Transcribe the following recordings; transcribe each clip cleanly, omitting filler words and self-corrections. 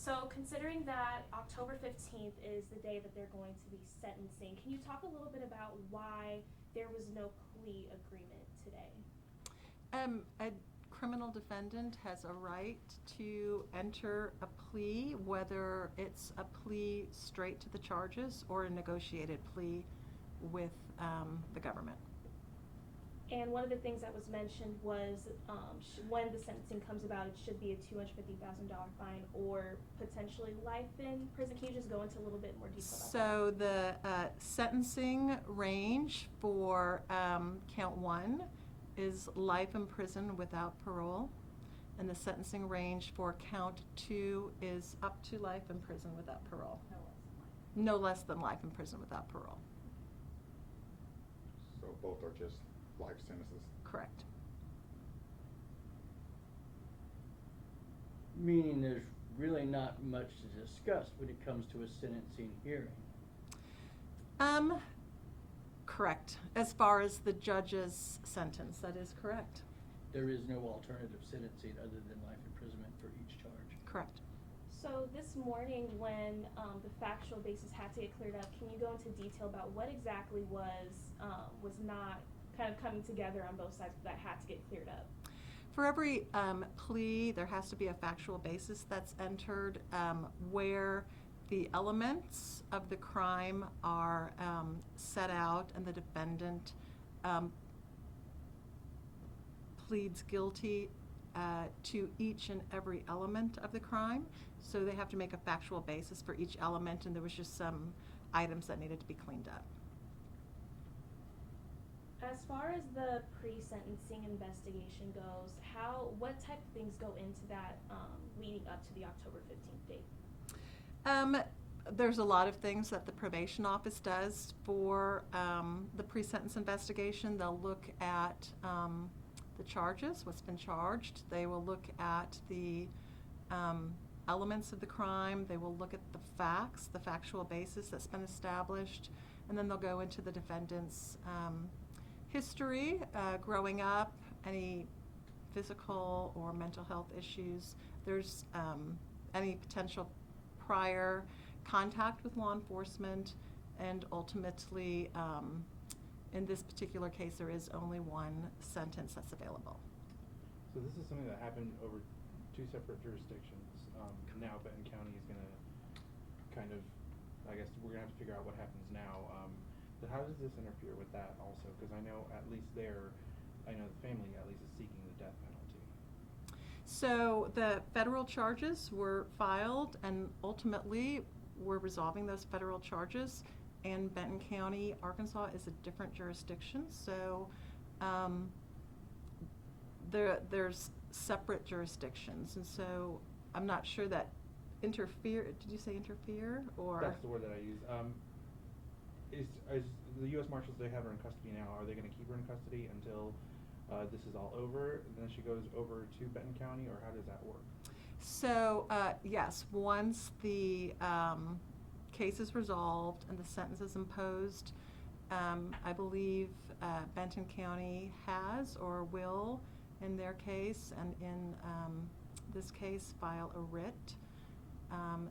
So considering that October 15th is the day that they're going to be sentencing, can you talk a little bit about why there was no plea agreement today? A criminal defendant has a right to enter a plea, whether it's a plea straight to the charges or a negotiated plea with the government. And one of the things that was mentioned was when the sentencing comes about, it should be a $250,000 fine or potentially life in prison. Can you just go into a little bit more detail about that? So the sentencing range for count 1 is life in prison without parole, and the sentencing range for count 2 is up to life in prison without parole. No less than life in prison without parole. So both are just life sentences? Correct. Meaning there's really not much to discuss when it comes to a sentencing hearing. Correct. As far as the judge's sentence, that is correct. There is no alternative sentencing other than life imprisonment for each charge. Correct. So this morning when the factual basis had to get cleared up, can you go into detail about what exactly was not kind of coming together on both sides that had to get cleared up? For every plea, there has to be a factual basis that's entered where the elements of the crime are set out and the defendant pleads guilty to each and every element of the crime. So they have to make a factual basis for each element, and there was just some items that needed to be cleaned up. As far as the pre-sentencing investigation goes, what type of things go into that leading up to the October 15th date? There's a lot of things that the probation office does for the pre-sentence investigation. They'll look at the charges, what's been charged. They will look at the elements of the crime. They will look at the facts, the factual basis that's been established, and then they'll go into the defendant's history, growing up, any physical or mental health issues. There's any potential prior contact with law enforcement, and ultimately, in this particular case, there is only one sentence that's available. So this is something that happened over 2 separate jurisdictions. Now Benton County is going to kind of, I guess we're going to have to figure out what happens now. But how does this interfere with that also? Because I know at least there, I know the family at least is seeking the death penalty. So the federal charges were filed, and ultimately we're resolving those federal charges. And Benton County, Arkansas is a different jurisdiction, so there's separate jurisdictions, and so I'm not sure that interfere. Did you say interfere or? That's the word that I use. Is the U.S. Marshals, they have her in custody now? Are they going to keep her in custody until this is all over, and then she goes over to Benton County, or how does that work? So yes, once the case is resolved and the sentence is imposed, I believe Benton County has or will, in their case and in this case, file a writ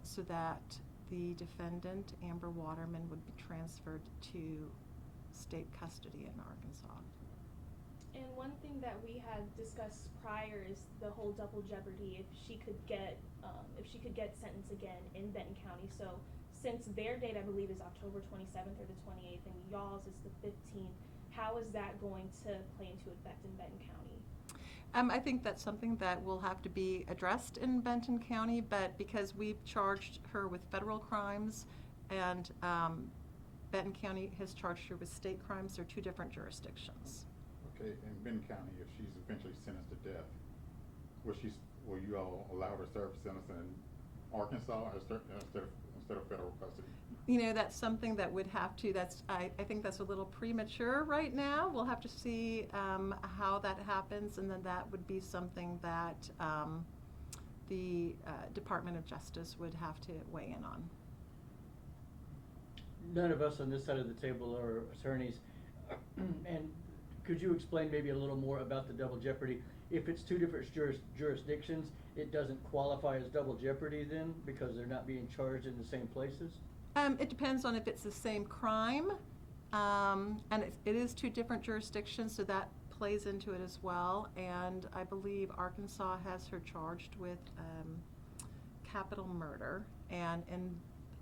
so that the defendant, Amber Waterman, would be transferred to state custody in Arkansas. And one thing that we had discussed prior is the whole double jeopardy. If she could get sentenced again in Benton County. So since their date, I believe, is October 27th or the 28th, and y'all's is the 15th, how is that going to play into effect in Benton County? I think that's something that will have to be addressed in Benton County, but because we've charged her with federal crimes and Benton County has charged her with state crimes, they're 2 different jurisdictions. Okay, in Benton County, if she's eventually sentenced to death, will you all allow her to serve a sentence in Arkansas instead of federal custody? You know, that's something that would have to, I think that's a little premature right now. We'll have to see how that happens, and then that would be something that the Department of Justice would have to weigh in on. None of us on this side of the table are attorneys. And could you explain maybe a little more about the double jeopardy? if it's two different jurisdictions, it doesn't qualify as double jeopardy then, because they're not being charged in the same places? It depends on if it's the same crime, and it is two different jurisdictions, so that plays into it as well. And I believe Arkansas has her charged with capital murder, and in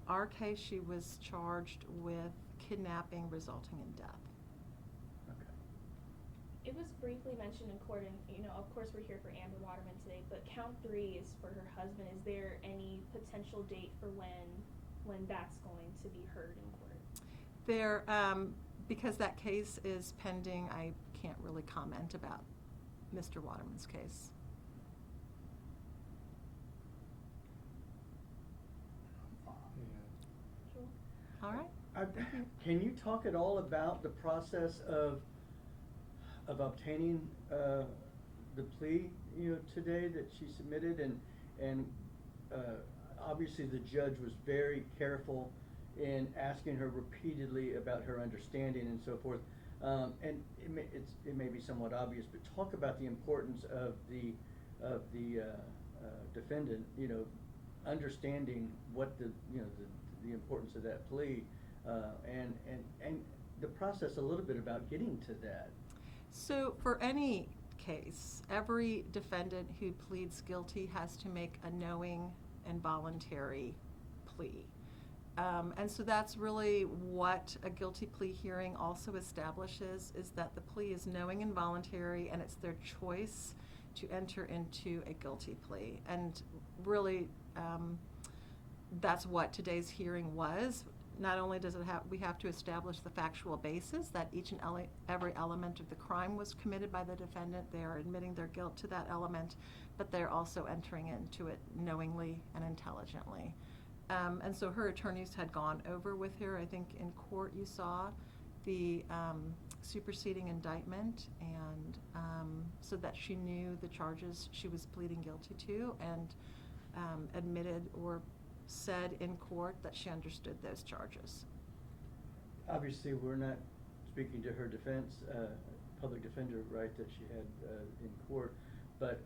our case, she was charged with kidnapping resulting in death. Okay. It was briefly mentioned in court, and of course we're here for Amber Waterman today, but count 3 is for her husband. Is there any potential date for when that's going to be heard in court? There, because that case is pending, I can't really comment about Mr. Waterman's case. Yeah. Sure. All right. Can you talk at all about the process of obtaining the plea, today that she submitted, and obviously the judge was very careful in asking her repeatedly about her understanding and so forth. And it may be somewhat obvious, but talk about the importance of the defendant, understanding what the importance of that plea, and the process a little bit about getting to that. So for any case, every defendant who pleads guilty has to make a knowing and voluntary plea. And so that's really what a guilty plea hearing also establishes, is that the plea is knowing and voluntary, and it's their choice to enter into a guilty plea. And really, that's what today's hearing was. Not only does we have to establish the factual basis that each and every element of the crime was committed by the defendant, they are admitting their guilt to that element, but they're also entering into it knowingly and intelligently. And so her attorneys had gone over with her. I think in court you saw the superseding indictment, and so that she knew the charges she was pleading guilty to, and admitted or said in court that she understood those charges. Obviously, we're not speaking to her defense, public defender, right, that she had in court, but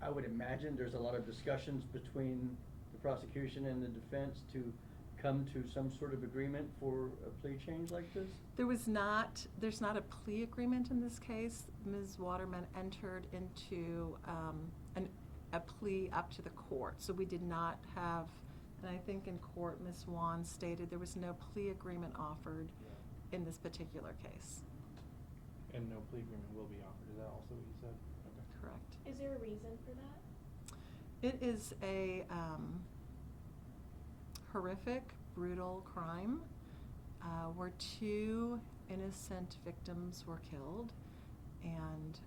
I would imagine there's a lot of discussions between the prosecution and the defense to come to some sort of agreement for a plea change like this? There's not a plea agreement in this case. Ms. Waterman entered into a plea up to the court, so we did not have, and I think in court Ms. Wan stated there was no plea agreement offered in this particular case. And no plea agreement will be offered, is that also what you said? Okay. Correct. Is there a reason for that? It is a horrific, brutal crime where 2 innocent victims were killed, and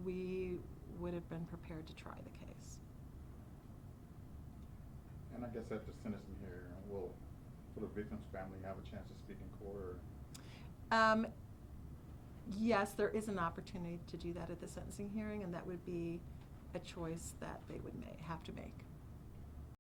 we would have been prepared to try the case. And I guess after sentencing here, will the victim's family have a chance to speak in court? Or? Yes, there is an opportunity to do that at the sentencing hearing, and that would be a choice that they would have to make.